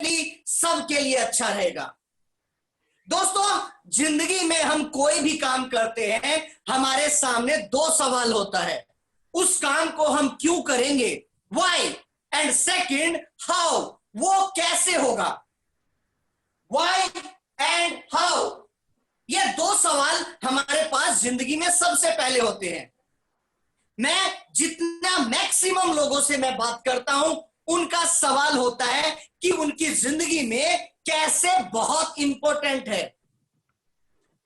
सबके लिए अच्छा रहेगा। दोस्तों, जिंदगी में हम कोई भी काम करते हैं, हमारे सामने दो सवाल होता है। उस काम को हम क्यों करेंगे, व्हाई, एंड सेकंड हाउ, वो कैसे होगा। व्हाई एंड हाउ, ये दो सवाल हमारे पास जिंदगी में सबसे पहले होते हैं। मैं जितना मैक्सिमम लोगों से मैं बात करता हूं, उनका सवाल होता है कि उनकी जिंदगी में कैसे बहुत इंपॉर्टेंट है।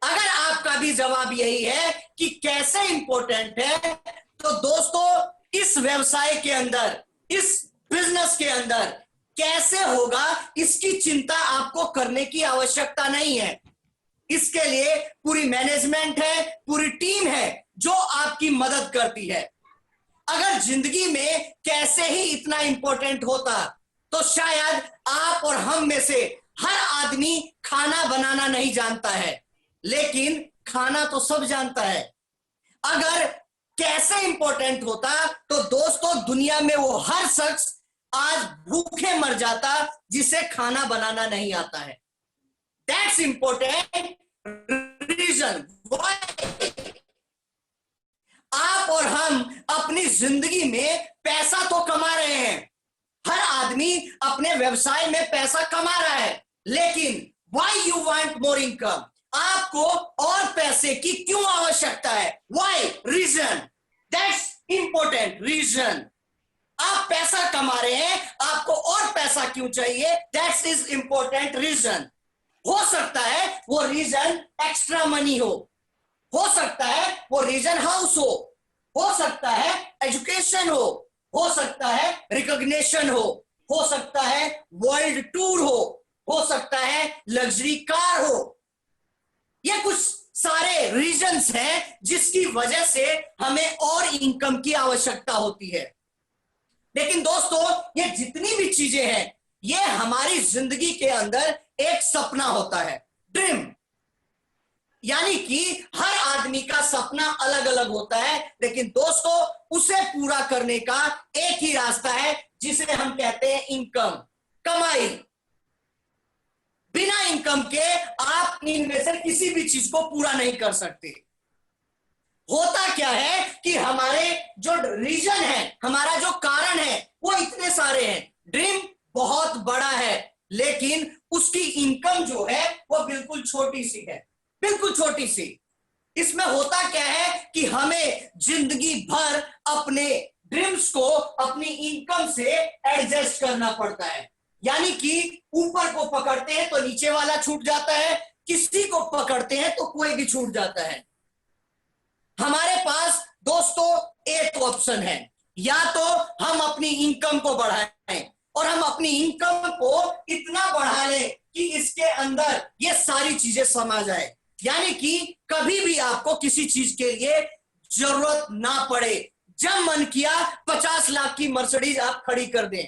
अगर आपका भी जवाब यही है कि कैसे इंपॉर्टेंट है, तो दोस्तों इस व्यवसाय के अंदर, इस बिजनेस के अंदर कैसे होगा, इसकी चिंता आपको करने की आवश्यकता नहीं है। इसके लिए पूरी मैनेजमेंट है, पूरी टीम है जो आपकी मदद करती है। अगर जिंदगी में कैसे ही इतना इंपॉर्टेंट होता, तो शायद आप और हम में से हर आदमी खाना बनाना नहीं जानता है, लेकिन खाना तो सब जानता है। अगर कैसे इंपॉर्टेंट होता, तो दोस्तों दुनिया में वो हर शख्स आज भूखे मर जाता जिसे खाना बनाना नहीं आता है। दैट्स इंपॉर्टेंट रीजन व्हाई आप और हम अपनी जिंदगी में पैसा तो कमा रहे हैं। हर आदमी अपने व्यवसाय में पैसा कमा रहा है, लेकिन why you want more income, आपको और पैसे की क्यों आवश्यकता है, why, reason, that's important reason. आप पैसा कमा रहे हैं, आपको और पैसा क्यों चाहिए, दैट्स इज इंपॉर्टेंट रीजन। हो सकता है वो रीजन एक्स्ट्रा मनी हो सकता है वो रीजन हाउस हो सकता है एजुकेशन हो सकता है रिकॉग्निशन हो सकता है वर्ल्ड टूर हो सकता है लग्जरी कार हो। ये कुछ सारे रीजंस हैं जिसकी वजह से हमें और इनकम की आवश्यकता होती है। लेकिन दोस्तों, ये जितनी भी चीजें हैं, ये हमारी जिंदगी के अंदर एक सपना होता है, ड्रीम। यानी कि हर आदमी का सपना अलग अलग होता है, लेकिन दोस्तों उसे पूरा करने का एक ही रास्ता है, जिसे हम कहते हैं इनकम, कमाई। बिना इनकम के आप इनमें से किसी भी चीज को पूरा नहीं कर सकते। होता क्या है कि हमारे जो रीजन है, हमारा जो कारण है, वो इतने सारे हैं। ड्रीम बहुत बड़ा है, लेकिन उसकी इनकम जो है वो बिल्कुल छोटी सी है, बिल्कुल छोटी सी। इसमें होता क्या है कि हमें जिंदगी भर अपने ड्रीम्स को अपनी इनकम से एडजस्ट करना पड़ता है। यानी कि ऊपर को पकड़ते हैं तो नीचे वाला छूट जाता है, किसी को पकड़ते हैं तो कोई भी छूट जाता है। हमारे पास दोस्तों एक ऑप्शन है, या तो हम अपनी इनकम को बढ़ाएं और हम अपनी इनकम को इतना बढ़ा लें कि इसके अंदर ये सारी चीजें समा जाए, यानी कि कभी भी आपको किसी चीज के लिए जरूरत ना पड़े। जब मन किया 50 लाख की मर्सिडीज आप खड़ी कर दें।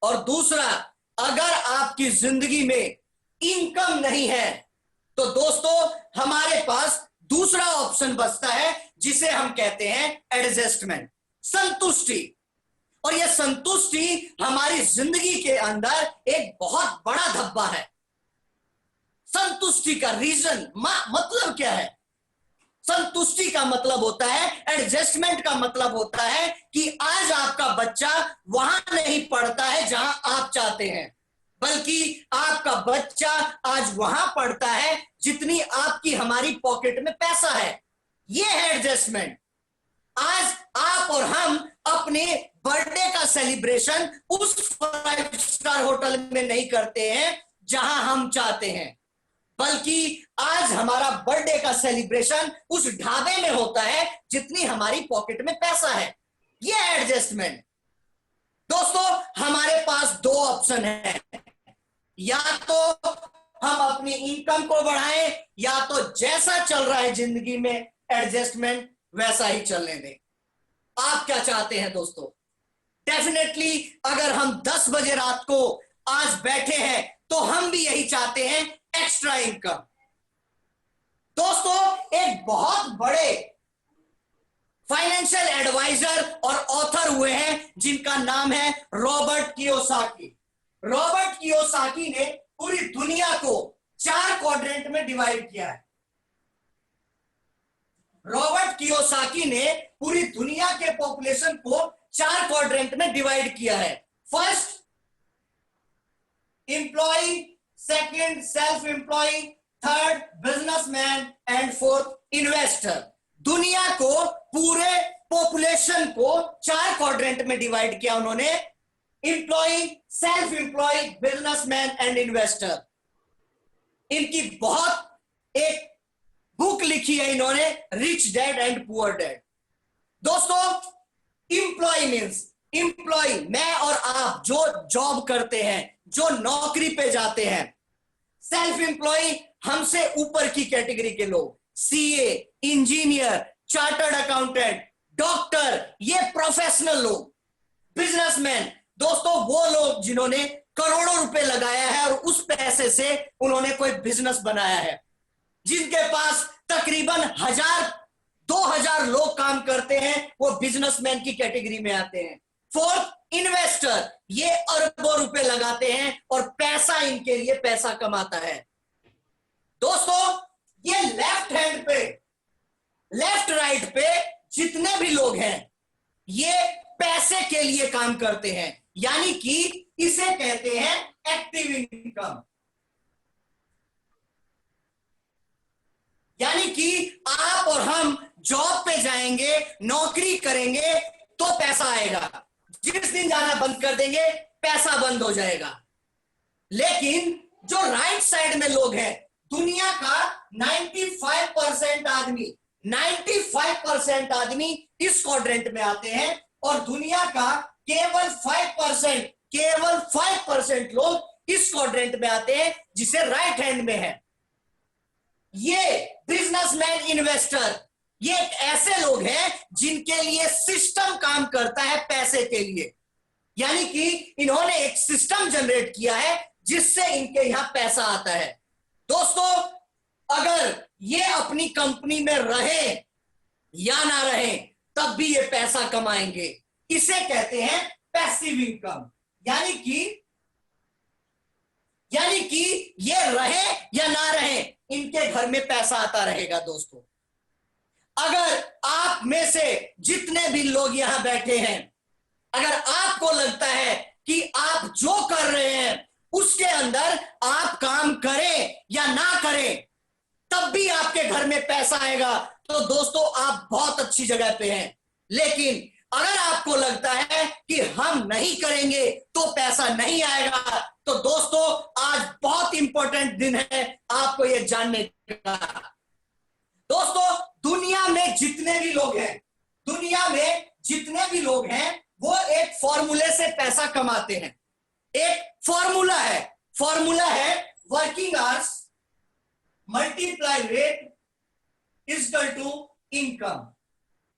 और दूसरा, अगर आपकी जिंदगी में इनकम नहीं है, तो दोस्तों हमारे पास दूसरा ऑप्शन बचता है, जिसे हम कहते हैं एडजस्टमेंट, संतुष्टि। और यह संतुष्टि हमारी जिंदगी के अंदर एक बहुत बड़ा धब्बा है। संतुष्टि का रीजन मतलब क्या है? संतुष्टि का मतलब होता है, एडजस्टमेंट का मतलब होता है कि आज आपका बच्चा वहां नहीं पढ़ता है जहां आप चाहते हैं, बल्कि आपका बच्चा आज वहां पढ़ता है जितनी आपकी हमारी पॉकेट में पैसा है। यह है एडजस्टमेंट। आज आप और हम अपने बर्थडे का सेलिब्रेशन उस 5 स्टार होटल में नहीं करते हैं जहां हम चाहते हैं, बल्कि आज हमारा बर्थडे का सेलिब्रेशन उस ढाबे में होता है जितनी हमारी पॉकेट में पैसा है। यह एडजस्टमेंट। दोस्तों हमारे पास दो ऑप्शन है, या तो हम अपनी इनकम को बढ़ाएं, या तो जैसा चल रहा है जिंदगी में एडजस्टमेंट वैसा ही चलने दें। आप क्या चाहते हैं दोस्तों? डेफिनेटली अगर हम 10 बजे रात को आज बैठे हैं, तो हम भी यही चाहते हैं, एक्स्ट्रा इनकम। दोस्तों एक बहुत बड़े फाइनेंशियल एडवाइजर और ऑथर हुए हैं, जिनका नाम है रॉबर्ट कियोसाकी। रॉबर्ट कियोसाकी ने पूरी दुनिया को 4 क्वाड्रेंट में डिवाइड किया है। रॉबर्ट कियोसाकी ने पूरी दुनिया के पॉपुलेशन को 4 क्वाड्रेंट में डिवाइड किया है। First employ, second self employ, third businessman and fourth investor. दुनिया को, पूरे पॉपुलेशन को 4 क्वाड्रेंट में डिवाइड किया उन्होंने, employ, self employ, businessman and investor. इनकी बहुत एक बुक लिखी है इन्होंने, rich dad and poor dad. दोस्तों, एम्प्लॉय मीन्स एम्प्लॉय, मैं और आप जो जॉब करते हैं, जो नौकरी पे जाते हैं। सेल्फ एम्प्लॉय, हमसे ऊपर की कैटेगरी के लोग, CA, engineer, chartered accountant, doctor, ये प्रोफेशनल लोग। बिजनेसमैन, दोस्तों वो लोग जिन्होंने करोड़ों रुपए लगाया है और उस पैसे से उन्होंने कोई बिजनेस बनाया है, जिनके पास तकरीबन 1000-2000 लोग काम करते हैं, वो बिजनेसमैन की कैटेगरी में आते हैं। फोर्थ इन्वेस्टर, ये अरबों रुपए लगाते हैं और पैसा इनके लिए पैसा कमाता है। दोस्तों, ये लेफ्ट हैंड पे, लेफ्ट राइट पे जितने भी लोग हैं, ये पैसे के लिए काम करते हैं, यानी कि इसे कहते हैं एक्टिव इनकम। यानी कि आप और हम जॉब पे जाएंगे, नौकरी करेंगे तो पैसा आएगा, जिस दिन जाना बंद कर देंगे पैसा बंद हो जाएगा। लेकिन जो राइट साइड में लोग हैं, दुनिया का 95% आदमी, 95% आदमी इस क्वाड्रेंट में आते हैं और दुनिया का केवल 5% लोग इस क्वाड्रेंट में आते हैं जिसे राइट हैंड में है। ये बिजनेसमैन, इन्वेस्टर, ये ऐसे लोग हैं जिनके लिए सिस्टम काम करता है पैसे के लिए, यानी कि इन्होंने एक सिस्टम जनरेट किया है जिससे इनके यहां पैसा आता है। दोस्तों, अगर ये अपनी कंपनी में रहे या ना रहे, तब भी ये पैसा कमाएंगे। इसे कहते हैं पैसिव इनकम, यानी कि ये रहे या ना रहे, इनके घर में पैसा आता रहेगा। दोस्तों, अगर आप में से जितने भी लोग यहां बैठे हैं, अगर आपको लगता है कि आप जो कर रहे हैं उसके अंदर आप काम करें या ना करें, तब भी आपके घर में पैसा आएगा, तो दोस्तों आप बहुत अच्छी जगह पे हैं। लेकिन अगर आपको लगता है कि हम नहीं करेंगे तो पैसा नहीं आएगा, तो दोस्तों आज बहुत इंपॉर्टेंट दिन है आपको यह जानने का। दोस्तों, दुनिया में जितने भी लोग हैं, दुनिया में जितने भी लोग हैं, वो एक फॉर्मूले से पैसा कमाते हैं। एक फॉर्मूला है working hours multiply rate equal to income.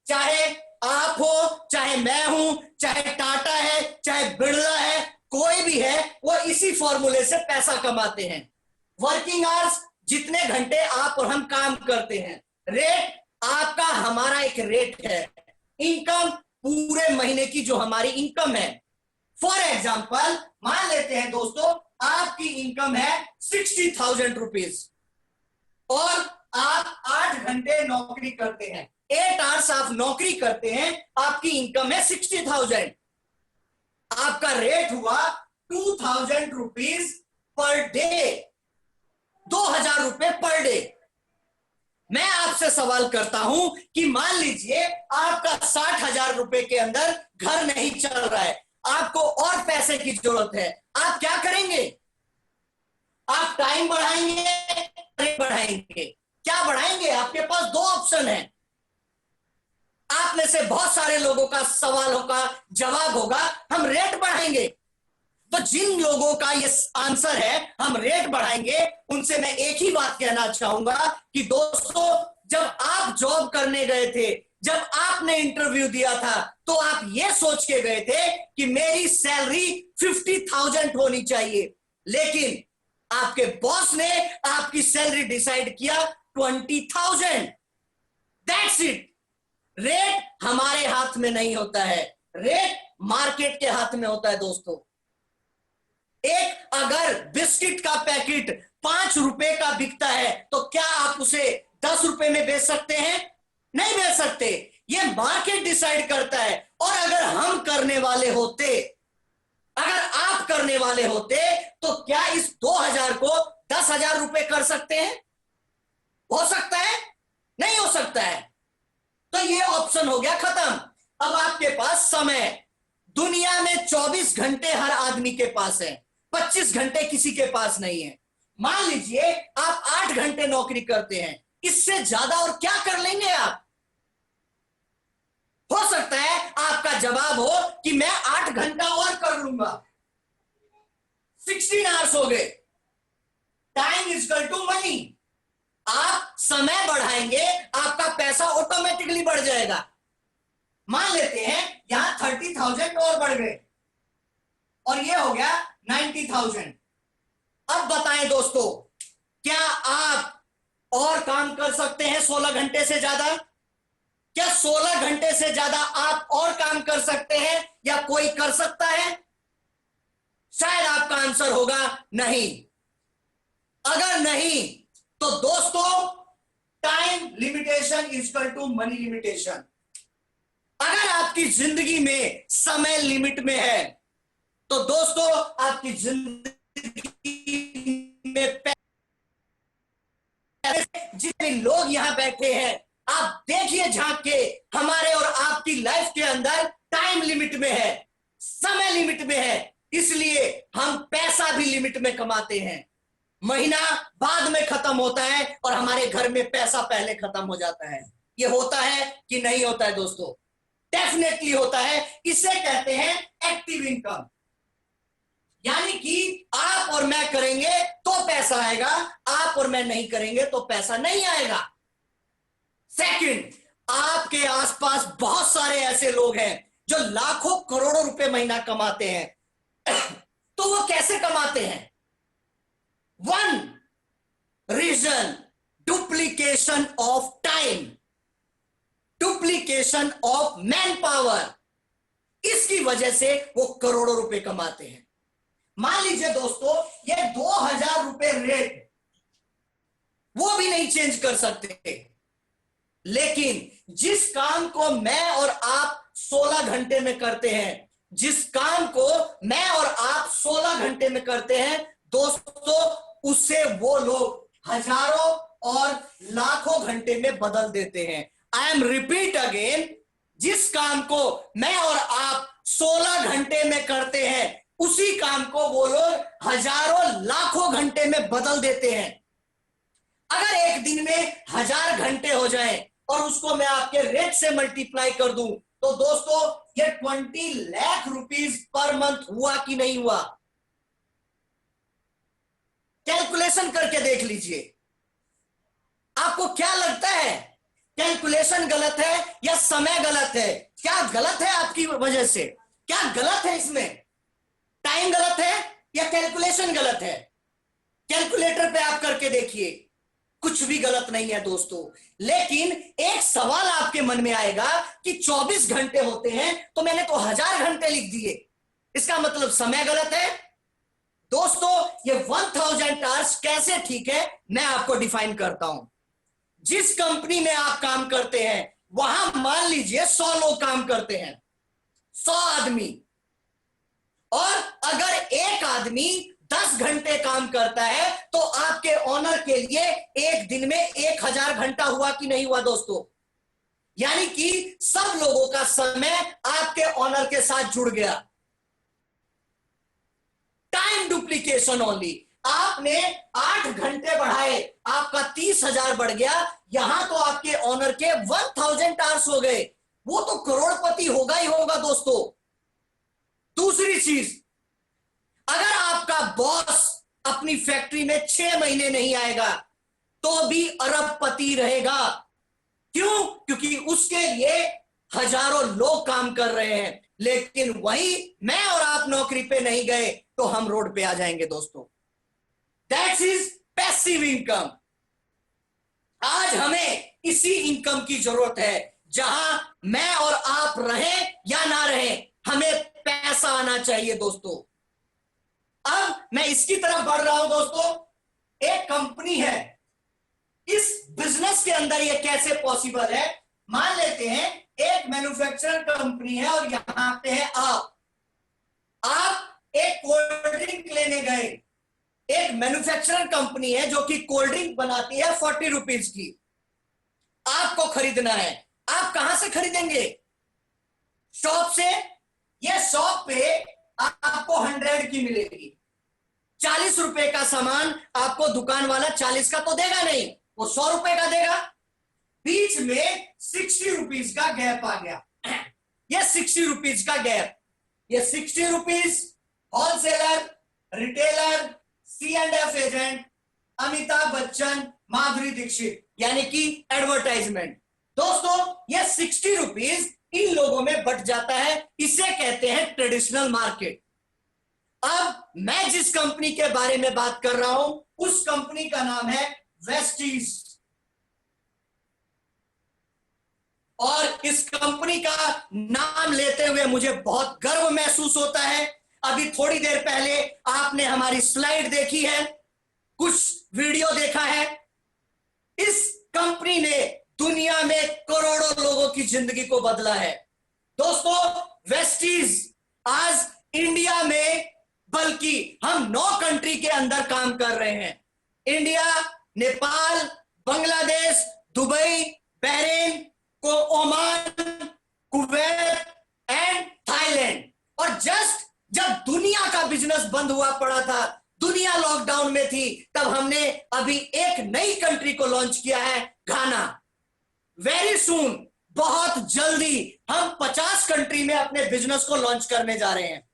चाहे आप हो, चाहे मैं हूं, चाहे टाटा है, चाहे बिरला है, कोई भी है, वो इसी फॉर्मूले से पैसा कमाते हैं। वर्किंग आवर्स, जितने घंटे आप और हम काम करते हैं, रेट आपका हमारा एक रेट है, इनकम पूरे महीने की जो हमारी इनकम है। फॉर एग्जाम्पल मान लेते हैं दोस्तों, आपकी इनकम है 60,000 रुपीज और आप 8 घंटे नौकरी करते हैं, 8 आवर्स आप नौकरी करते हैं, आपकी इनकम है 60,000। आपका रेट हुआ 2,000 रुपीज पर डे, 2,000 रुपए पर डे। मैं आपसे सवाल करता हूं कि मान लीजिए आपका 60,000 रुपए के अंदर घर नहीं चल रहा है, आपको और पैसे की जरूरत है, आप क्या करेंगे? आप टाइम बढ़ाएंगे, रेट बढ़ाएंगे? क्या बढ़ाएंगे? आपके पास 2 ऑप्शन है। आप में से बहुत सारे लोगों का सवालों का जवाब होगा हम रेट बढ़ाएंगे। तो जिन लोगों का ये आंसर है हम रेट बढ़ाएंगे, उनसे मैं एक ही बात कहना चाहूंगा कि दोस्तों, जब आप जॉब करने गए थे, जब आपने इंटरव्यू दिया था, तो आप ये सोच के गए थे कि मेरी सैलरी 50,000 होनी चाहिए, लेकिन आपके बॉस ने आपकी सैलरी डिसाइड किया 20,000। That's it. रेट हमारे हाथ में नहीं होता है, रेट मार्केट के हाथ में होता है। दोस्तों, एक अगर बिस्किट का पैकेट 5 रुपए का बिकता है तो क्या आप उसे 10 रुपए में बेच सकते हैं? नहीं बेच सकते। ये मार्केट डिसाइड करता है। और अगर हम करने वाले होते, अगर आप करने वाले होते, तो क्या इस 2000 को 10,000 रुपए कर सकते हैं? हो सकता है? नहीं हो सकता है। तो ये ऑप्शन हो गया खत्म। अब आपके पास समय, दुनिया में 24 घंटे हर आदमी के पास है, 25 घंटे किसी के पास नहीं है। मान लीजिए आप 8 घंटे नौकरी करते हैं, इससे ज्यादा और क्या कर लेंगे आप? हो सकता है आपका जवाब हो कि मैं 8 घंटा और कर लूंगा, 16 आवर्स हो गए। Time is equal to money. आप समय बढ़ाएंगे, आपका पैसा ऑटोमेटिकली बढ़ जाएगा। मान लेते हैं यहां 30,000 और बढ़ गए और ये हो गया 90,000। अब बताएं दोस्तों, क्या आप और काम कर सकते हैं 16 घंटे से ज्यादा? क्या 16 घंटे से ज्यादा आप और काम कर सकते हैं या कोई कर सकता है? शायद आपका आंसर होगा नहीं। अगर नहीं तो दोस्तों, time limitation is equal to money limitation. अगर आपकी जिंदगी में समय लिमिट में है तो दोस्तों आपकी जिंदगी में जितने लोग यहां बैठे हैं, आप देखिए झांक के, हमारे और आपकी लाइफ के अंदर टाइम लिमिट में है, समय लिमिट में है। इसलिए हम पैसा भी लिमिट में कमाते हैं। महीना बाद में खत्म होता है और हमारे घर में पैसा पहले खत्म हो जाता है। ये होता है कि नहीं होता है दोस्तों? डेफिनेटली होता है। इसे कहते हैं एक्टिव इनकम। यानी कि आप और मैं करेंगे तो पैसा आएगा, आप और मैं नहीं करेंगे तो पैसा नहीं आएगा। सेकंड, आपके आसपास बहुत सारे ऐसे लोग हैं जो लाखों करोड़ों रुपए महीना कमाते हैं। तो वो कैसे कमाते हैं? One reason, duplication of time, duplication of man power. इसकी वजह से वो करोड़ों रुपए कमाते हैं। मान लीजिए दोस्तों, ये 2,000 रुपए रेट वो भी नहीं चेंज कर सकते, लेकिन जिस काम को मैं और आप 16 घंटे में करते हैं, जिस काम को मैं और आप 16 घंटे में करते हैं दोस्तों, उससे वो लोग हजारों और लाखों घंटे में बदल देते हैं। आई एम रिपीट अगेन, जिस काम को मैं और आप 16 घंटे में करते हैं, उसी काम को वो लोग हजारों लाखों घंटे में बदल देते हैं। अगर एक दिन में 1000 घंटे हो जाएं और उसको मैं आपके रेट से मल्टीप्लाई कर दूं, तो दोस्तों ये 20 लाख रुपीस पर मंथ हुआ कि नहीं हुआ? कैलकुलेशन करके देख लीजिए। आपको क्या लगता है, कैलकुलेशन गलत है या समय गलत है? क्या गलत है आपकी वजह से? क्या गलत है इसमें? टाइम गलत है या कैलकुलेशन गलत है? कैलकुलेटर पे आप करके देखिए, कुछ भी गलत नहीं है दोस्तों। लेकिन एक सवाल आपके मन में आएगा कि 24 घंटे होते हैं तो मैंने तो 1000 घंटे लिख दिए, इसका मतलब समय गलत है। दोस्तों ये 1000 आवर्स कैसे ठीक है, मैं आपको डिफाइन करता हूं। जिस कंपनी में आप काम करते हैं वहां मान लीजिए 100 लोग काम करते हैं, 100 आदमी, और अगर एक आदमी 10 घंटे काम करता है तो आपके ऑनर के लिए एक दिन में 1000 घंटा हुआ कि नहीं हुआ दोस्तों? यानी कि सब लोगों का समय आपके ऑनर के साथ जुड़ गया। Time duplication only. आपने 8 घंटे बढ़ाए, आपका 30,000 बढ़ गया, यहां तो आपके ऑनर के 1000 आवर्स हो गए। वो तो करोड़पति होगा ही होगा दोस्तों। दूसरी चीज, अगर आपका बॉस अपनी फैक्ट्री में 6 महीने नहीं आएगा तो भी अरबपति रहेगा। क्यों? क्योंकि उसके लिए हजारों लोग काम कर रहे हैं। लेकिन वही मैं और आप नौकरी पे नहीं गए तो हम रोड पे आ जाएंगे दोस्तों। That's is passive income. आज हमें इसी इनकम की जरूरत है। जहां मैं और आप रहें या ना रहें, हमें पैसा आना चाहिए दोस्तों। अब मैं इसकी तरफ बढ़ रहा हूं दोस्तों। एक कंपनी है, इस बिजनेस के अंदर ये कैसे पॉसिबल है? मान लेते हैं एक मैन्युफैक्चरर कंपनी है और यहां पे है आप एक कोल्ड ड्रिंक लेने गए। एक मैन्युफैक्चरर कंपनी है जो कि कोल्ड ड्रिंक बनाती है 40 रुपीज की, आपको खरीदना है। आप कहां से खरीदेंगे? शॉप से। ये शॉप पे आपको 100 की मिलेगी। 40 रुपए का सामान आपको दुकान वाला 40 का तो देगा नहीं, वो 100 रुपए का देगा। बीच में 60 रुपीज का गैप आ गया। ये 60 रुपीज का गैप, ये 60 rupees wholesaler, retailer, C&F agent, Amitabh Bachchan, Madhuri Dixit, यानी कि एडवर्टाइजमेंट। दोस्तों ये 60 रुपीज इन लोगों में बट जाता है, इसे कहते हैं ट्रेडिशनल मार्केट। अब मैं जिस कंपनी के बारे में बात कर रहा हूं उस कंपनी का नाम है वेस्टीज, और इस कंपनी का नाम लेते हुए मुझे बहुत गर्व महसूस होता है। अभी थोड़ी देर पहले आपने हमारी स्लाइड देखी है, कुछ वीडियो देखा है। इस कंपनी ने दुनिया में करोड़ों लोगों की जिंदगी को बदला है। दोस्तों वेस्टीज आज इंडिया में, बल्कि हम 9 कंट्री के अंदर काम कर रहे हैं। India, Nepal, Bangladesh, Dubai, Bahrain, Oman, Kuwait and Thailand. और जस्ट जब दुनिया का बिजनेस बंद हुआ पड़ा था, दुनिया लॉकडाउन में थी, तब हमने अभी एक नई कंट्री को लॉन्च किया है, घाना। वेरी सून, बहुत जल्दी हम 50 कंट्री में अपने बिजनेस को लॉन्च करने जा रहे हैं।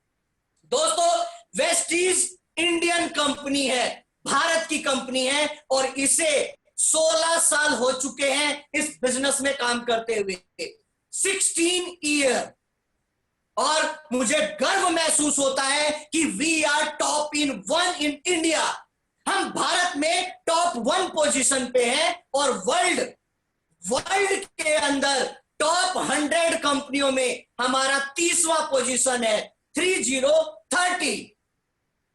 दोस्तों वेस्टीज इंडियन कंपनी है, भारत की कंपनी है, और इसे 16 साल हो चुके हैं इस बिजनेस में काम करते हुए, 16 ईयर। और मुझे गर्व महसूस होता है कि we are top in 1 in India. हम भारत में टॉप 1 पोजीशन पे हैं, और वर्ल्ड के अंदर टॉप 100 कंपनियों में हमारा 30वां पोजीशन है, 30।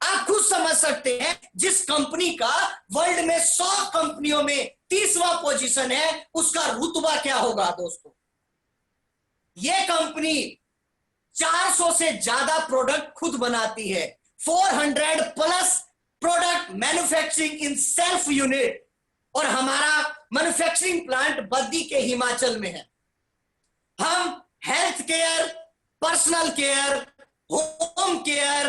आप खुद समझ सकते हैं, जिस कंपनी का वर्ल्ड में 100 कंपनियों में 30वां पोजीशन है, उसका रुतबा क्या होगा दोस्तों। यह कंपनी 400 से ज्यादा प्रोडक्ट खुद बनाती है, 400 plus product manufacturing in self unit, और हमारा मैन्युफैक्चरिंग प्लांट बद्दी के हिमाचल में है। हम health care, personal care, home care,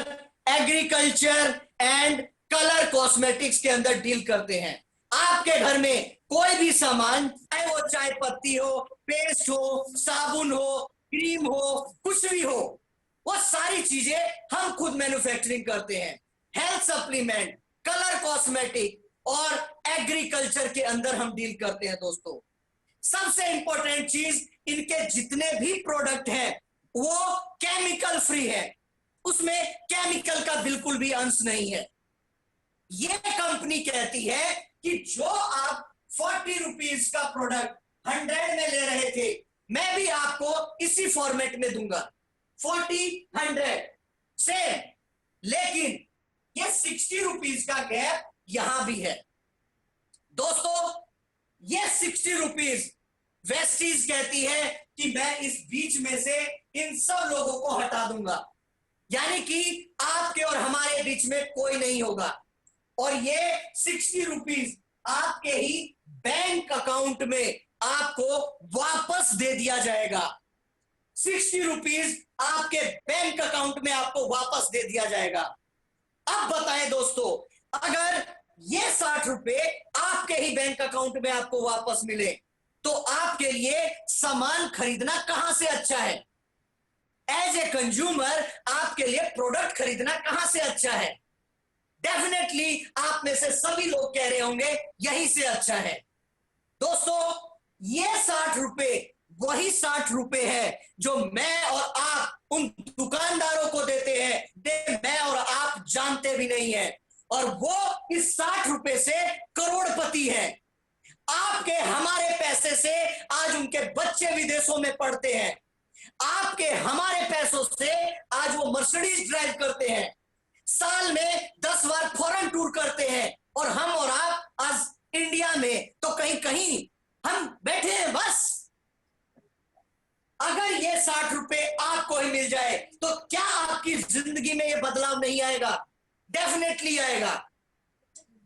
agriculture and colour cosmetics के अंदर डील करते हैं। आपके घर में कोई भी सामान, चाहे वो चाय पत्ती हो, पेस्ट हो, साबुन हो, क्रीम हो, कुछ भी हो, वो सारी चीजें हम खुद मैन्युफैक्चरिंग करते हैं। हेल्थ सप्लीमेंट, कलर कॉस्मेटिक और एग्रीकल्चर के अंदर हम डील करते हैं। दोस्तों सबसे इंपॉर्टेंट चीज, इनके जितने भी प्रोडक्ट हैं वो केमिकल फ्री है, उसमें केमिकल का बिल्कुल भी अंश नहीं है। यह कंपनी कहती है कि जो आप 40 रुपीज का प्रोडक्ट 100 में ले रहे थे, मैं भी आपको इसी फॉर्मेट में दूंगा, 40-100 सेम। लेकिन ये 60 रुपीज का गैप यहां भी है। दोस्तों ये 60 रुपीज वेस्टीज कहती है कि मैं इस बीच में से इन सब लोगों को हटा दूंगा, यानी कि आपके और हमारे बीच में कोई नहीं होगा। और ये 60 रुपीज आपके ही बैंक अकाउंट में आपको वापस दे दिया जाएगा। 60 रुपीज आपके बैंक अकाउंट में आपको वापस दे दिया जाएगा। अब बताएं दोस्तों, अगर ये 60 रुपए आपके ही बैंक अकाउंट में आपको वापस मिले, तो आपके लिए सामान खरीदना कहां से अच्छा है? एज ए कंज्यूमर आपके लिए प्रोडक्ट खरीदना कहां से अच्छा है? डेफिनेटली आप में से सभी लोग कह रहे होंगे यहीं से अच्छा है। दोस्तों ये 60 रुपए वही 60 रुपए है जो मैं और आप उन दुकानदारों को देते हैं, मैं और आप जानते भी नहीं है, और वो इस 60 रुपए से करोड़पति है। आपके हमारे पैसे से आज उनके बच्चे विदेशों में पढ़ते हैं, आपके हमारे पैसों से आज वो मर्सिडीज ड्राइव करते हैं। साल में 10 बार फॉरेन टूर करते हैं, और हम और आप आज इंडिया में तो कहीं कहीं हम बैठे हैं बस। अगर ये 60 रुपए आपको ही मिल जाए तो क्या आपकी जिंदगी में ये बदलाव नहीं आएगा? डेफिनेटली आएगा।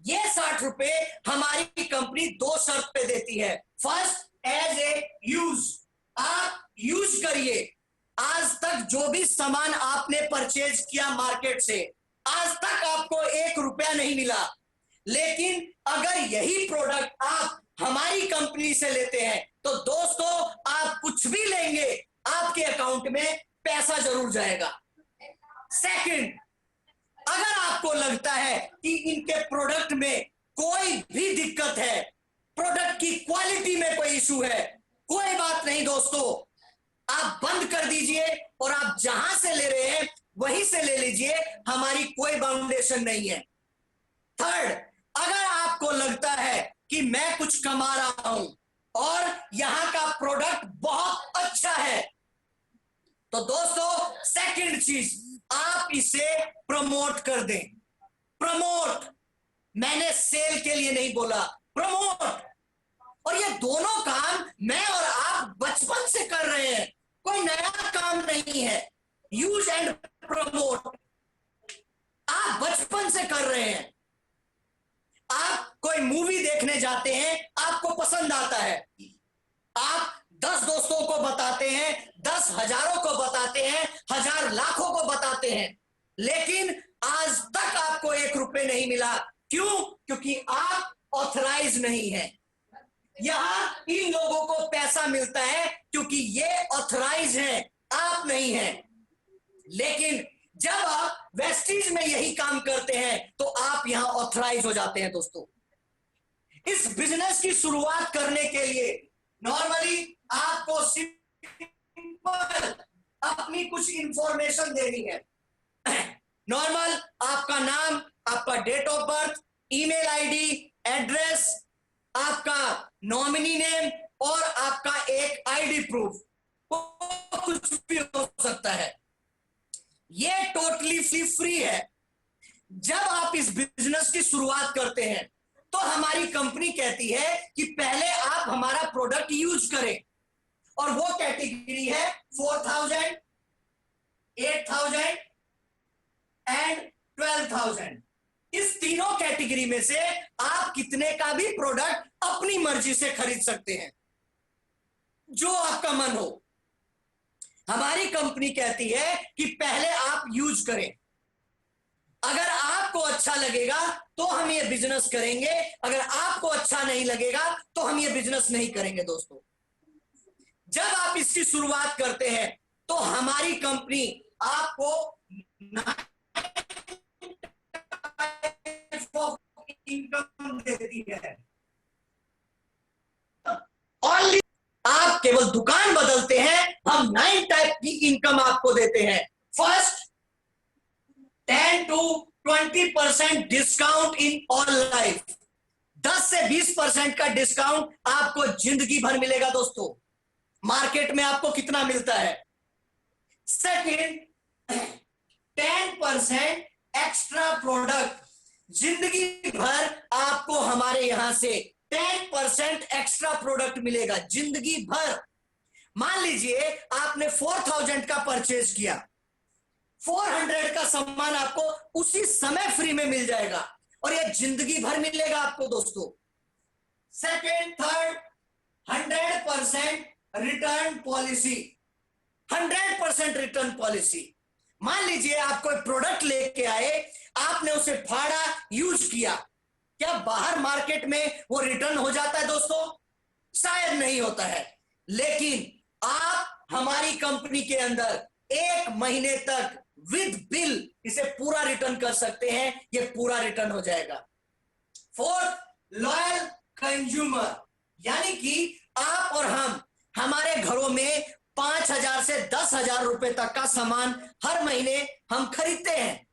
ये 60 रुपए हमारी कंपनी दो शर्त पे देती है। फर्स्ट, एज ए यूज, आप यूज करिए। आज तक जो भी सामान आपने परचेज किया मार्केट से, आज तक आपको 1 रुपया नहीं मिला। लेकिन अगर यही प्रोडक्ट आप हमारी कंपनी से लेते हैं तो दोस्तों, आप कुछ भी लेंगे, आपके अकाउंट में पैसा जरूर जाएगा। सेकंड, अगर आपको लगता है कि इनके प्रोडक्ट में कोई भी दिक्कत है, प्रोडक्ट की क्वालिटी में कोई इशू है, कोई बात नहीं दोस्तों, आप बंद कर दीजिए और आप जहां से ले रहे हैं वहीं से ले लीजिए, हमारी कोई बाउंडेशन नहीं है। थर्ड, अगर आपको लगता है कि मैं कुछ कमा रहा हूं और यहां का प्रोडक्ट बहुत अच्छा है, तो दोस्तों सेकंड चीज, आप इसे प्रमोट कर दें। प्रमोट, मैंने सेल के लिए नहीं बोला, प्रमोट। और ये दोनों काम मैं और आप बचपन से कर रहे हैं, कोई नया काम नहीं है। यूज एंड प्रमोट आप बचपन से कर रहे हैं। आप कोई मूवी देखने जाते हैं, आपको पसंद आता है, आप 10 दोस्तों को बताते हैं, 10 हजारों को बताते हैं, 1000 लाखों को बताते हैं, लेकिन आज तक आपको 1 रुपए नहीं मिला। क्यों? क्योंकि आप ऑथराइज नहीं है। यहां इन लोगों को पैसा मिलता है क्योंकि ये ऑथराइज हैं, आप नहीं हैं। लेकिन जब आप वेस्टीज में यही काम करते हैं तो आप यहां ऑथराइज हो जाते हैं। दोस्तों, इस बिजनेस की शुरुआत करने के लिए नॉर्मली आपको सिंपल अपनी कुछ इंफॉर्मेशन देनी है। नॉर्मल आपका नाम, आपका date of birth, email ID, address, आपका नॉमिनी नेम और आपका एक आईडी प्रूफ, कुछ भी हो सकता है। ये टोटली फ्री है। जब आप इस बिजनेस की शुरुआत करते हैं तो हमारी कंपनी कहती है कि पहले आप हमारा प्रोडक्ट यूज करें, और वो कैटेगरी है 4000, 8000 एंड 12000। इस तीनों कैटेगरी में से आप कितने का भी प्रोडक्ट अपनी मर्जी से खरीद सकते हैं, जो आपका मन हो। हमारी कंपनी कहती है कि पहले आप यूज करें, अगर आपको अच्छा लगेगा तो हम ये बिजनेस करेंगे, अगर आपको अच्छा नहीं लगेगा तो हम ये बिजनेस नहीं करेंगे। दोस्तों, जब आप इसकी शुरुआत करते हैं तो हमारी कंपनी आपको इनकम देती है। ओनली आप केवल दुकान बदलते हैं, हम 9 टाइप की इनकम आपको देते हैं। First, 10 to 20% discount in all life. 10 से 20% का डिस्काउंट आपको जिंदगी भर मिलेगा। दोस्तों, मार्केट में आपको कितना मिलता है? सेकेंड, 10% एक्स्ट्रा प्रोडक्ट, जिंदगी भर आपको हमारे यहां से 10% एक्स्ट्रा प्रोडक्ट मिलेगा, जिंदगी भर। मान लीजिए आपने 4000 का परचेज किया, 400 का सामान आपको उसी समय फ्री में मिल जाएगा, और यह जिंदगी भर मिलेगा आपको। दोस्तों, second, third, 100% return policy. 100% return policy. मान लीजिए आप कोई प्रोडक्ट लेके आए, आपने उसे फाड़ा, यूज किया, क्या बाहर मार्केट में वो रिटर्न हो जाता है? दोस्तों, शायद नहीं होता है। लेकिन आप हमारी कंपनी के अंदर 1 महीने तक विद बिल इसे पूरा रिटर्न कर सकते हैं, ये पूरा रिटर्न हो जाएगा। फोर्थ, लॉयल कंज्यूमर, यानी कि आप और हम हमारे घरों में 5000 से 10,000 रुपए तक का सामान हर महीने हम खरीदते हैं।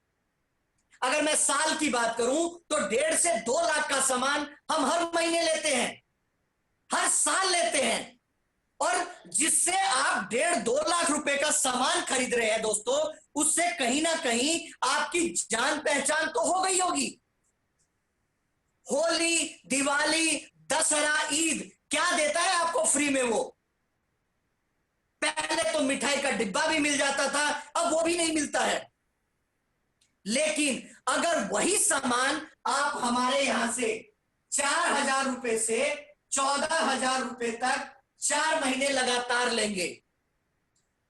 अगर मैं साल की बात करूं तो 1.5 से 2 लाख का सामान हम हर महीने लेते हैं, हर साल लेते हैं। और जिससे आप 1.5-2 लाख रुपए का सामान खरीद रहे हैं दोस्तों, उससे कहीं ना कहीं आपकी जान पहचान तो हो गई होगी। होली, दिवाली, दशहरा, ईद क्या देता है आपको फ्री में? वो पहले तो मिठाई का डिब्बा भी मिल जाता था, अब वो भी नहीं मिलता है। लेकिन अगर वही सामान आप हमारे यहां से 4,000 रुपए से 14,000 रुपए तक 4 महीने लगातार लेंगे,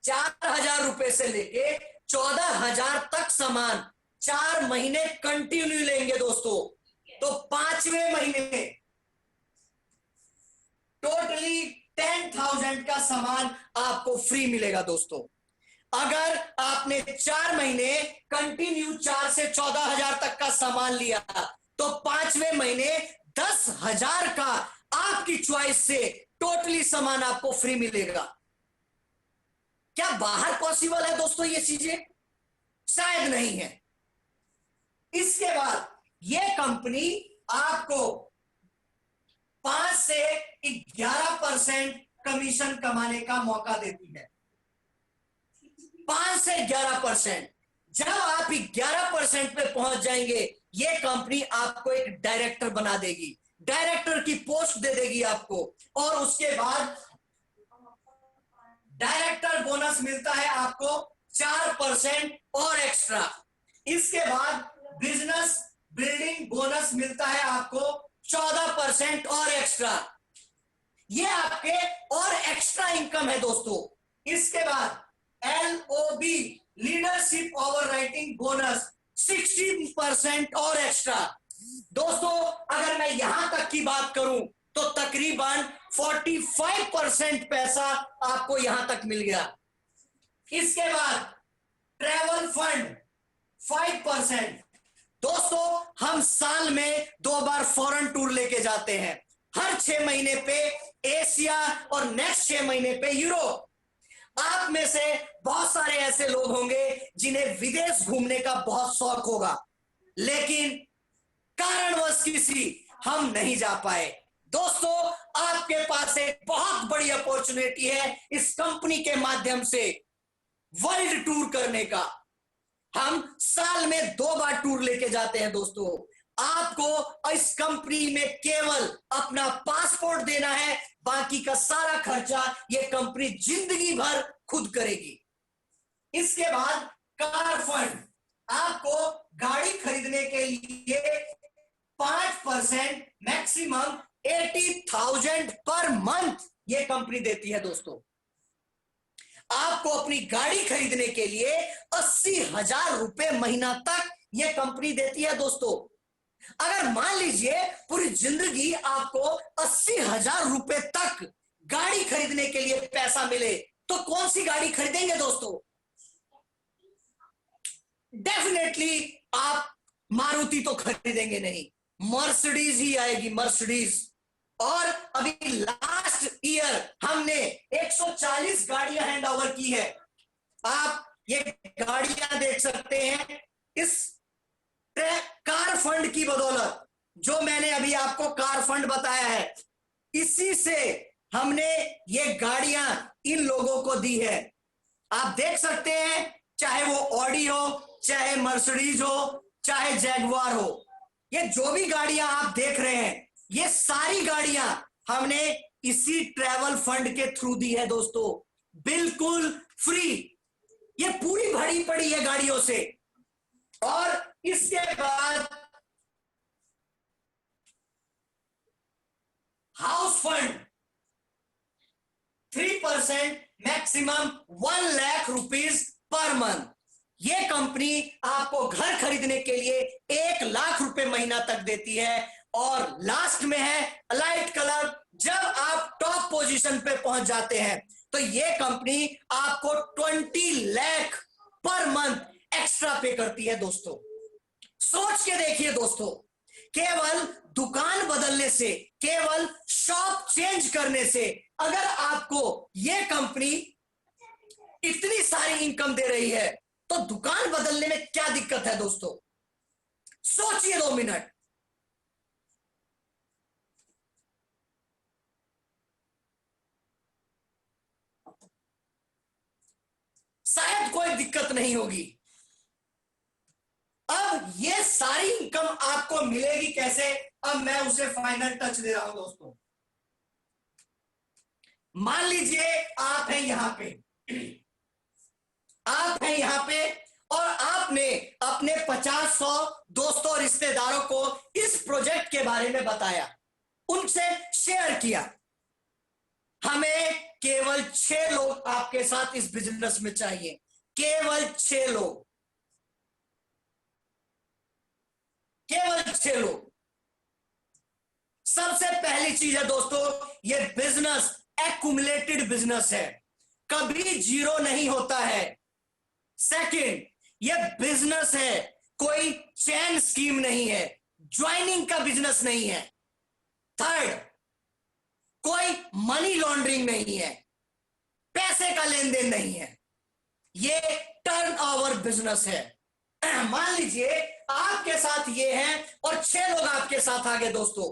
4,000 रुपए से लेके 14,000 तक सामान 4 महीने कंटिन्यू लेंगे दोस्तों, तो 5वें महीने टोटली 10,000 का सामान आपको फ्री मिलेगा दोस्तों। अगर आपने 4 महीने कंटिन्यू 4 से 14,000 तक का सामान लिया, तो 5वें महीने 10,000 का आपकी चॉइस से टोटली सामान आपको फ्री मिलेगा। क्या बाहर पॉसिबल है दोस्तों ये चीजें? शायद नहीं है। इसके बाद ये कंपनी आपको 5 से 11% कमीशन कमाने का मौका देती है। 5 से 11%। जब आप 11% पे पहुंच जाएंगे, ये कंपनी आपको एक डायरेक्टर बना देगी, डायरेक्टर की पोस्ट दे देगी आपको, और उसके बाद डायरेक्टर बोनस मिलता है आपको 4% और एक्स्ट्रा। इसके बाद बिजनेस बिल्डिंग बोनस मिलता है आपको 14% और एक्स्ट्रा। ये आपके और एक्स्ट्रा इनकम है दोस्तों। इसके बाद LOB leadership over writing bonus 60% और एक्स्ट्रा। दोस्तों अगर मैं यहां तक की बात करूं तो तकरीबन 45% पैसा आपको यहां तक मिल गया। इसके बाद ट्रैवल फंड 5%। दोस्तों हम साल में 2 बार फॉरेन टूर लेके जाते हैं, हर 6 महीने पे एशिया और नेक्स्ट 6 महीने पे यूरोप। आप में से बहुत सारे ऐसे लोग होंगे जिन्हें विदेश घूमने का बहुत शौक होगा, लेकिन कारणवश किसी हम नहीं जा पाए। दोस्तों आपके पास एक बहुत बड़ी अपॉर्चुनिटी है इस कंपनी के माध्यम से वर्ल्ड टूर करने का। हम साल में 2 बार टूर लेके जाते हैं दोस्तों। आपको इस कंपनी में केवल अपना पासपोर्ट देना है, बाकी का सारा खर्चा ये कंपनी जिंदगी भर खुद करेगी। इसके बाद कार फंड, आपको गाड़ी खरीदने के लिए 5% मैक्सिमम 80,000 पर मंथ ये कंपनी देती है दोस्तों। आपको अपनी गाड़ी खरीदने के लिए 80,000 रुपए महीना तक यह कंपनी देती है दोस्तों। अगर मान लीजिए पूरी जिंदगी आपको 80,000 रुपए तक गाड़ी खरीदने के लिए पैसा मिले, तो कौन सी गाड़ी खरीदेंगे दोस्तों? डेफिनेटली आप मारुति तो खरीदेंगे नहीं, मर्सिडीज ही आएगी, मर्सिडीज। और अभी लास्ट ईयर हमने 140 गाड़ियां हैंड ओवर की है। आप ये गाड़ियां देख सकते हैं इस कार फंड की बदौलत। जो मैंने अभी आपको कार फंड बताया है, इसी से हमने ये गाड़ियां इन लोगों को दी है। आप देख सकते हैं, चाहे वो ऑडी हो, चाहे मर्सिडीज हो, चाहे जैगवार हो, ये जो भी गाड़ियां आप देख रहे हैं, ये सारी गाड़ियां हमने इसी ट्रैवल फंड के थ्रू दी है दोस्तों, बिल्कुल फ्री। ये पूरी भरी पड़ी है गाड़ियों से। और इसके बाद house fund 3% maximum 1 lakh rupees per month. ये कंपनी आपको घर खरीदने के लिए 1 लाख रुपए महीना तक देती है। और लास्ट में है अलाइट कलर। जब आप टॉप पोजीशन पे पहुंच जाते हैं तो ये कंपनी आपको 20 लाख पर मंथ एक्स्ट्रा पे करती है दोस्तों। सोच के देखिए दोस्तों, केवल दुकान बदलने से, केवल शॉप चेंज करने से अगर आपको ये कंपनी इतनी सारी इनकम दे रही है, तो दुकान बदलने में क्या दिक्कत है दोस्तों? सोचिए 2 मिनट। शायद कोई दिक्कत नहीं होगी। अब ये सारी इनकम आपको मिलेगी कैसे? अब मैं उसे फाइनल टच दे रहा हूं दोस्तों। मान लीजिए आप हैं यहां पे, आप हैं यहां पे, और आपने अपने 50-100 दोस्तों रिश्तेदारों को इस प्रोजेक्ट के बारे में बताया, उनसे शेयर किया। हमें केवल 6 लोग आपके साथ इस बिजनेस में चाहिए, केवल 6 लोग, केवल 6 लोग। सबसे पहली चीज है दोस्तों, ये बिजनेस एक्युमुलेटेड बिजनेस है, कभी जीरो नहीं होता है। सेकंड, ये बिजनेस है, कोई चैन स्कीम नहीं है, ज्वाइनिंग का बिजनेस नहीं है। थर्ड, कोई मनी लॉन्ड्रिंग नहीं है, पैसे का लेन देन नहीं है, ये टर्नओवर बिजनेस है। मान लीजिए आपके साथ ये है और 6 लोग आपके साथ आ गए दोस्तों।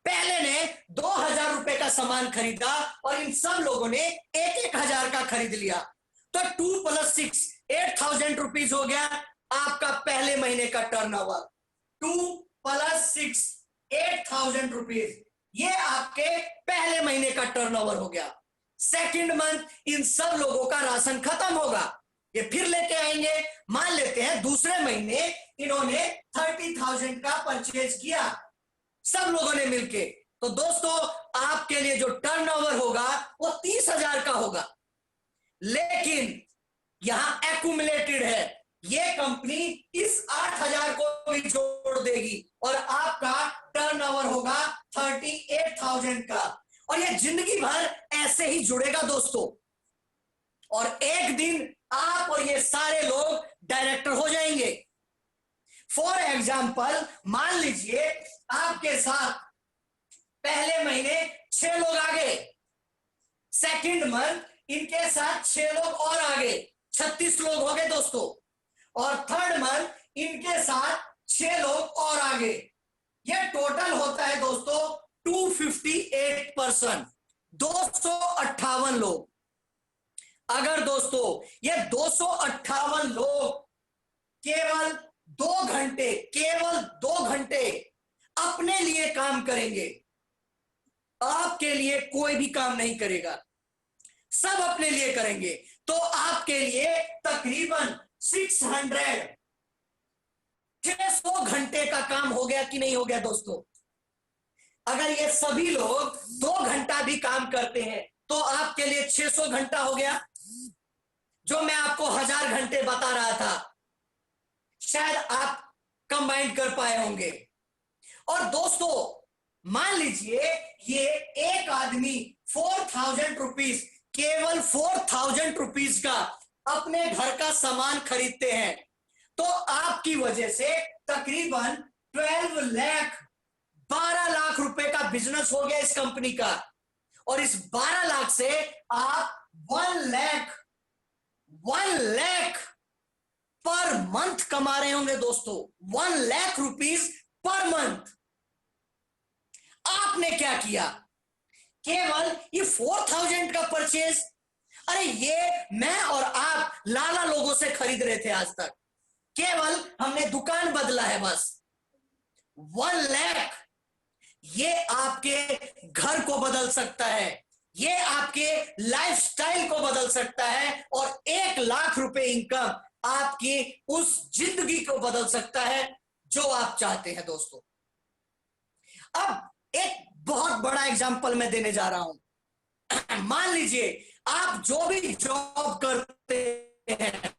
पहले ने 2,000 रुपए का सामान खरीदा और इन सब लोगों ने 1,000 का खरीद लिया, तो 2 + 6 8,000 रुपीज हो गया आपका पहले महीने का टर्नओवर। 2 + 6 8,000 रुपीज, ये आपके पहले महीने का टर्नओवर हो गया। सेकंड मंथ इन सब लोगों का राशन खत्म होगा, ये फिर लेके आएंगे। मान लेते हैं दूसरे महीने इन्होंने 30,000 का परचेज किया सब लोगों ने मिलके, तो दोस्तों आपके लिए जो टर्नओवर होगा वो 30,000 का होगा। लेकिन यहां एक्युमुलेटेड है, ये कंपनी इस 8,000 को भी जोड़ देगी और आपका टर्नओवर होगा 38,000 का, और ये जिंदगी भर ऐसे ही जुड़ेगा दोस्तों। और एक दिन आप और ये सारे लोग डायरेक्टर हो जाएंगे। फॉर एग्जाम्पल, मान लीजिए आपके साथ पहले महीने 6 लोग आ गए, सेकंड मंथ इनके साथ 6 लोग और आ गए, 36 लोग हो गए दोस्तों, और थर्ड मंथ इनके साथ 6 लोग और आ गए। यह टोटल होता है दोस्तों 258 पर्सन, 258 लोग। अगर दोस्तों ये 258 लोग केवल 2 घंटे, केवल 2 घंटे अपने लिए काम करेंगे, आपके लिए कोई भी काम नहीं करेगा, सब अपने लिए करेंगे, तो आपके लिए तकरीबन 600 घंटे का काम हो गया कि नहीं हो गया दोस्तों? अगर ये सभी लोग 2 घंटा भी काम करते हैं तो आपके लिए 600 घंटा हो गया, जो मैं आपको 1,000 घंटे बता रहा था, शायद आप कंबाइन कर पाए होंगे। और दोस्तों मान लीजिए ये एक आदमी 4,000 रुपीज, केवल 4,000 रुपीज का अपने घर का सामान खरीदते हैं, तो आपकी वजह से तकरीबन 12 लाख रुपए का बिजनेस हो गया इस कंपनी का। और इस 12 लाख से आप 1 लाख पर मंथ कमा रहे होंगे दोस्तों, 1 लाख रुपीज पर मंथ। आपने क्या किया? केवल ये 4,000 का परचेज, अरे ये मैं और आप लाला लोगों से खरीद रहे थे आज तक, केवल हमने दुकान बदला है बस। 1 लाख ये आपके घर को बदल सकता है, ये आपके लाइफस्टाइल को बदल सकता है, और 1 लाख रुपए इनकम आपकी उस जिंदगी को बदल सकता है जो आप चाहते हैं दोस्तों। अब एक बहुत बड़ा एग्जांपल मैं देने जा रहा हूं। मान लीजिए आप जो भी जॉब करते हैं,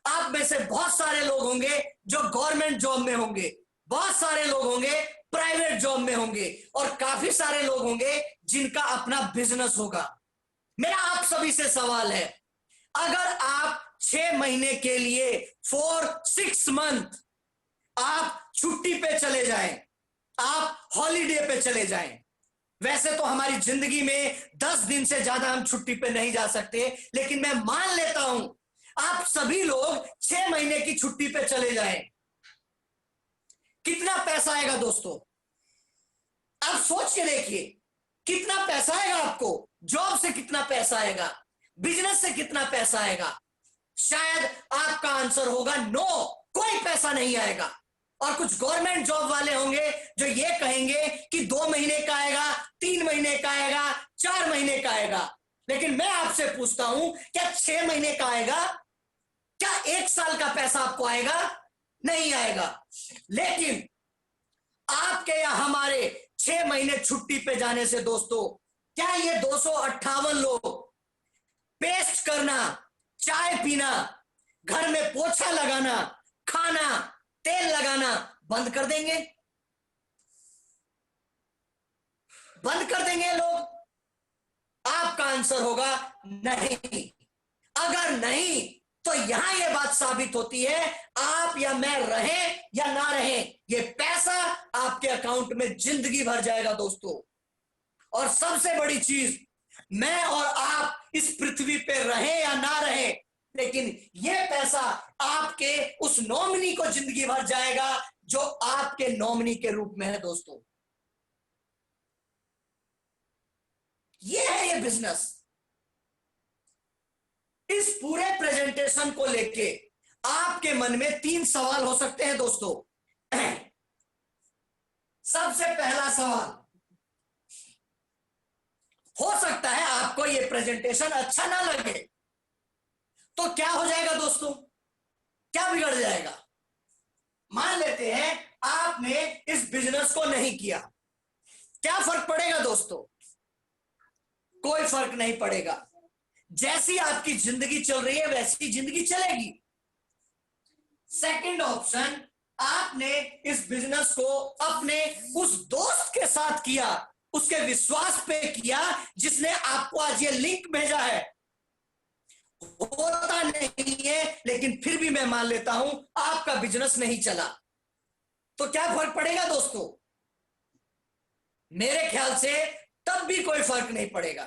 आप में से बहुत सारे लोग होंगे जो गवर्नमेंट जॉब में होंगे, बहुत सारे लोग होंगे प्राइवेट जॉब में होंगे, और काफी सारे लोग होंगे जिनका अपना बिजनेस होगा। मेरा आप सभी से सवाल है, अगर आप 6 महीने के लिए 4-6 मंथ आप छुट्टी पे चले जाएं, आप हॉलीडे पे चले जाएं, वैसे तो हमारी जिंदगी में 10 दिन से ज्यादा हम छुट्टी पे नहीं जा सकते, लेकिन मैं मान लेता हूं आप सभी लोग 6 महीने की छुट्टी पे चले जाएं, कितना पैसा आएगा दोस्तों? आप सोच के देखिए कितना पैसा आएगा आपको, जॉब से कितना पैसा आएगा। बिजनेस से कितना पैसा आएगा? शायद आपका आंसर होगा नो, कोई पैसा नहीं आएगा। और कुछ गवर्नमेंट जॉब वाले होंगे जो ये कहेंगे कि 2 महीने का आएगा, 3 महीने का आएगा, 4 महीने का आएगा। लेकिन मैं आपसे पूछता हूं, क्या 6 महीने का आएगा? क्या 1 साल का पैसा आपको आएगा? नहीं आएगा। लेकिन आपके या हमारे 6 महीने छुट्टी पे जाने से दोस्तों, क्या ये 258 लोग पेस्ट करना, चाय पीना, घर में पोछा लगाना, खाना, तेल लगाना बंद कर देंगे? बंद कर देंगे लोग? आपका आंसर होगा नहीं। अगर नहीं, तो यहां यह बात साबित होती है, आप या मैं रहें या ना रहें, ये पैसा आपके अकाउंट में जिंदगी भर जाएगा दोस्तों। और सबसे बड़ी चीज, मैं और आप इस पृथ्वी पे रहें या ना रहें, लेकिन यह पैसा आपके उस नॉमिनी को जिंदगी भर जाएगा जो आपके नॉमिनी के रूप में है दोस्तों। यह है ये बिजनेस। इस पूरे प्रेजेंटेशन को लेके आपके मन में 3 सवाल हो सकते हैं दोस्तों। सबसे पहला सवाल, हो सकता है आपको यह प्रेजेंटेशन अच्छा ना लगे, तो क्या हो जाएगा दोस्तों? क्या बिगड़ जाएगा? मान लेते हैं आपने इस बिजनेस को नहीं किया, क्या फर्क पड़ेगा दोस्तों? कोई फर्क नहीं पड़ेगा। जैसी आपकी जिंदगी चल रही है वैसी जिंदगी चलेगी। सेकंड ऑप्शन, आपने इस बिजनेस को अपने उस दोस्त के साथ किया, उसके विश्वास पे किया, जिसने आपको आज ये लिंक भेजा है। होता नहीं है, लेकिन फिर भी मैं मान लेता हूं आपका बिजनेस नहीं चला, तो क्या फर्क पड़ेगा दोस्तों? मेरे ख्याल से तब भी कोई फर्क नहीं पड़ेगा।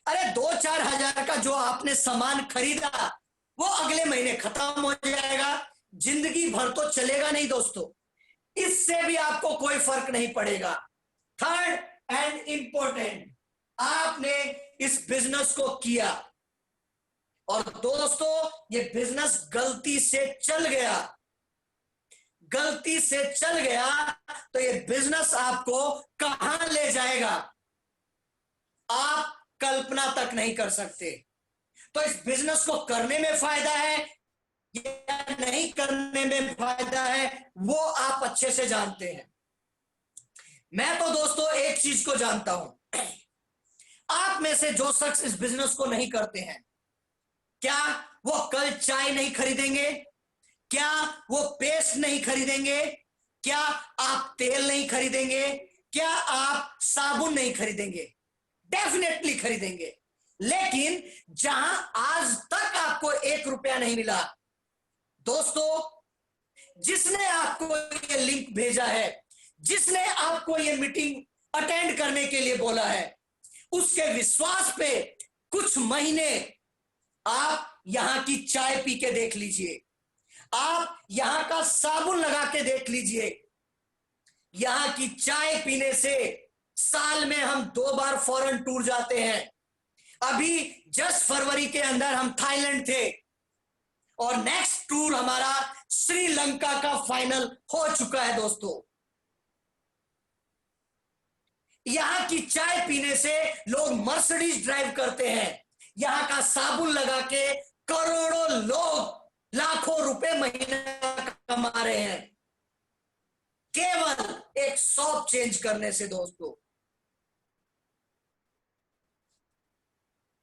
अरे 2-4 हजार का जो आपने सामान खरीदा वो अगले महीने खत्म हो जाएगा, जिंदगी भर तो चलेगा नहीं दोस्तों। इससे भी आपको कोई फर्क नहीं पड़ेगा। थर्ड एंड इंपॉर्टेंट, आपने इस बिजनेस को किया और दोस्तों ये बिजनेस गलती से चल गया, गलती से चल गया, तो ये बिजनेस आपको कहां ले जाएगा आप कल्पना तक नहीं कर सकते। तो इस बिजनेस को करने में फायदा है या नहीं करने में फायदा है, वो आप अच्छे से जानते हैं। मैं तो दोस्तों एक चीज को जानता हूं, आप में से जो शख्स इस बिजनेस को नहीं करते हैं, क्या वो कल चाय नहीं खरीदेंगे? क्या वो पेस्ट नहीं खरीदेंगे? क्या आप तेल नहीं खरीदेंगे? क्या आप साबुन नहीं खरीदेंगे? डेफिनेटली खरीदेंगे। लेकिन जहां आज तक आपको 1 रुपया नहीं मिला दोस्तों, जिसने आपको ये लिंक भेजा है, जिसने आपको ये मीटिंग अटेंड करने के लिए बोला है, उसके विश्वास पे कुछ महीने आप यहां की चाय पी के देख लीजिए, आप यहां का साबुन लगा के देख लीजिए। यहां की चाय पीने से साल में हम 2 बार फॉरेन टूर जाते हैं। अभी जस्ट फरवरी के अंदर हम थाईलैंड थे और नेक्स्ट टूर हमारा श्रीलंका का फाइनल हो चुका है दोस्तों। यहां की चाय पीने से लोग मर्सिडीज ड्राइव करते हैं, यहां का साबुन लगा के करोड़ों लोग लाखों रुपए महीना कमा रहे हैं, केवल एक शॉप चेंज करने से दोस्तों।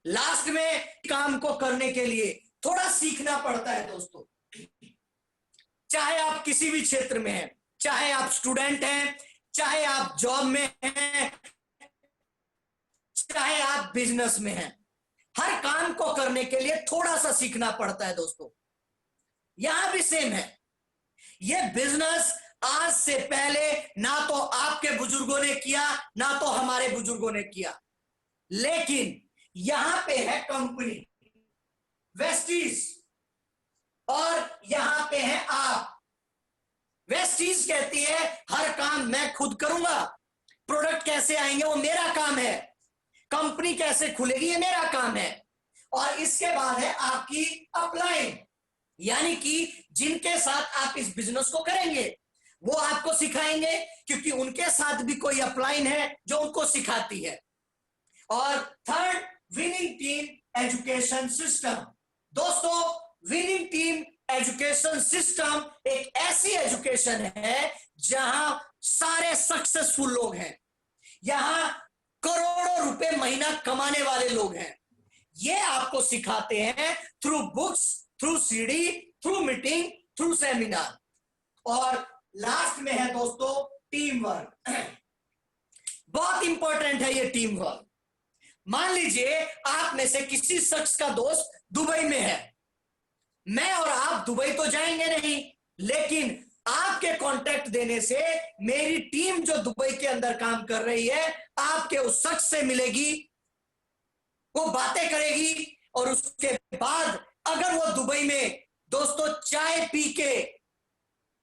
लास्ट में काम को करने के लिए थोड़ा सीखना पड़ता है दोस्तों। चाहे आप किसी भी क्षेत्र में हैं, चाहे आप स्टूडेंट हैं, चाहे आप जॉब में हैं, चाहे आप बिजनेस में हैं, हर काम को करने के लिए थोड़ा सा सीखना पड़ता है दोस्तों। यहां भी सेम है। यह बिजनेस आज से पहले ना तो आपके बुजुर्गों ने किया, ना तो हमारे बुजुर्गों ने किया, लेकिन यहां पे है कंपनी वेस्टीज और यहां पे है आप। वेस्टीज कहती है हर काम मैं खुद करूंगा, प्रोडक्ट कैसे आएंगे वो मेरा काम है, कंपनी कैसे खुलेगी ये मेरा काम है। और इसके बाद है आपकी अपलाइन, यानी कि जिनके साथ आप इस बिजनेस को करेंगे वो आपको सिखाएंगे, क्योंकि उनके साथ भी कोई अपलाइन है जो उनको सिखाती है। और third, winning team education system. दोस्तों, विनिंग टीम एजुकेशन सिस्टम एक ऐसी एजुकेशन है जहां सारे सक्सेसफुल लोग हैं, यहां करोड़ों रुपए महीना कमाने वाले लोग हैं। ये आपको सिखाते हैं through books, through CD, through meeting, through seminar. और लास्ट में है दोस्तों टीम वर्क। बहुत इंपॉर्टेंट है ये टीम वर्क। मान लीजिए आप में से किसी शख्स का दोस्त दुबई में है, मैं और आप दुबई तो जाएंगे नहीं, लेकिन आपके कांटेक्ट देने से मेरी टीम जो दुबई के अंदर काम कर रही है आपके उस शख्स से मिलेगी, वो बातें करेगी, और उसके बाद अगर वो दुबई में दोस्तों चाय पी के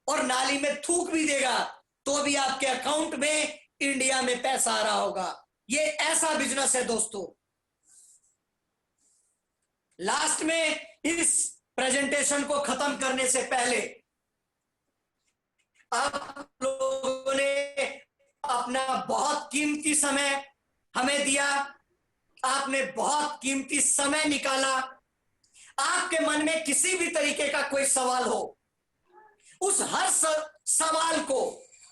और नाली में थूक भी देगा तो भी आपके अकाउंट में इंडिया में पैसा आ रहा होगा। ये ऐसा बिजनेस है दोस्तों। लास्ट में इस प्रेजेंटेशन को खत्म करने से पहले आप लोगों ने अपना बहुत कीमती समय हमें दिया, आपने बहुत कीमती समय निकाला। आपके मन में किसी भी तरीके का कोई सवाल हो, उस हर सवाल को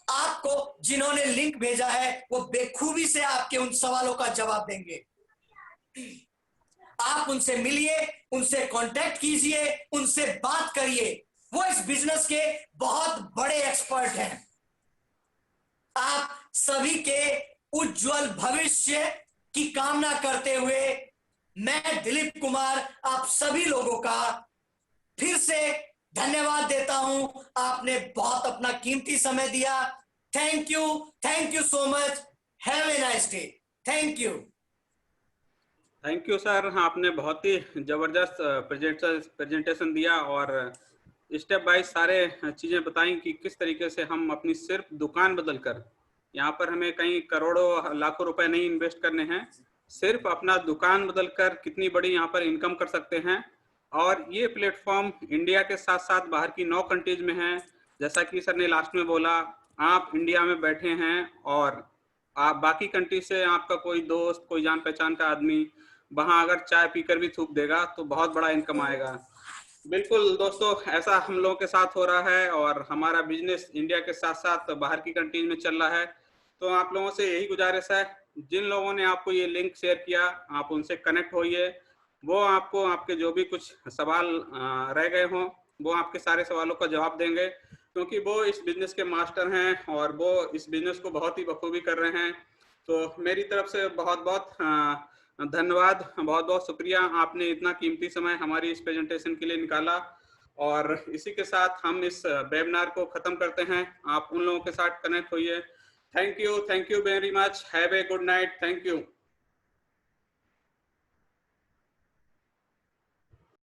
आपको जिन्होंने लिंक भेजा है वो बेखूबी से आपके उन सवालों का जवाब देंगे। आप उनसे मिलिए, उनसे कांटेक्ट कीजिए, उनसे बात करिए। वो इस बिजनेस के बहुत बड़े एक्सपर्ट हैं। आप सभी के उज्जवल भविष्य की कामना करते हुए मैं दिलीप कुमार आप सभी लोगों का फिर से धन्यवाद देता हूं। आपने बहुत अपना कीमती समय दिया। Thank you so much. Have a nice day. Thank you sir, आपने बहुत ही जबरदस्त प्रेजेंटेशन दिया और स्टेप बाय सारे चीजें बताई कि किस तरीके से हम अपनी सिर्फ दुकान बदलकर, यहाँ पर हमें कहीं करोड़ों लाखों रुपए नहीं इन्वेस्ट करने हैं, सिर्फ अपना दुकान बदलकर कितनी बड़ी यहाँ पर इनकम कर सकते हैं। और ये प्लेटफॉर्म इंडिया के साथ साथ बाहर की 9 कंट्रीज में है। जैसा कि सर ने लास्ट में बोला, आप इंडिया में बैठे हैं और आप बाकी कंट्री से आपका कोई दोस्त, कोई जान पहचान का आदमी वहां अगर चाय पीकर भी थूक देगा तो बहुत बड़ा इनकम आएगा। बिल्कुल दोस्तों, ऐसा हम लोगों के साथ हो रहा है और हमारा बिजनेस इंडिया के साथ साथ बाहर की कंट्रीज में चल रहा है। तो आप लोगों से यही गुजारिश है, जिन लोगों ने आपको ये लिंक शेयर किया आप उनसे कनेक्ट होइए। वो आपको आपके जो भी कुछ सवाल रह गए हों वो आपके सारे सवालों का जवाब देंगे, क्योंकि वो इस बिजनेस के मास्टर हैं और वो इस बिजनेस को बहुत ही बखूबी कर रहे हैं। तो मेरी तरफ से बहुत बहुत धन्यवाद, बहुत बहुत शुक्रिया, आपने इतना कीमती समय हमारी इस प्रेजेंटेशन के लिए निकाला। और इसी के साथ हम इस वेबिनार को खत्म करते हैं। आप उन लोगों के साथ कनेक्ट होइए। Thank you very much. Have a good night. Thank you.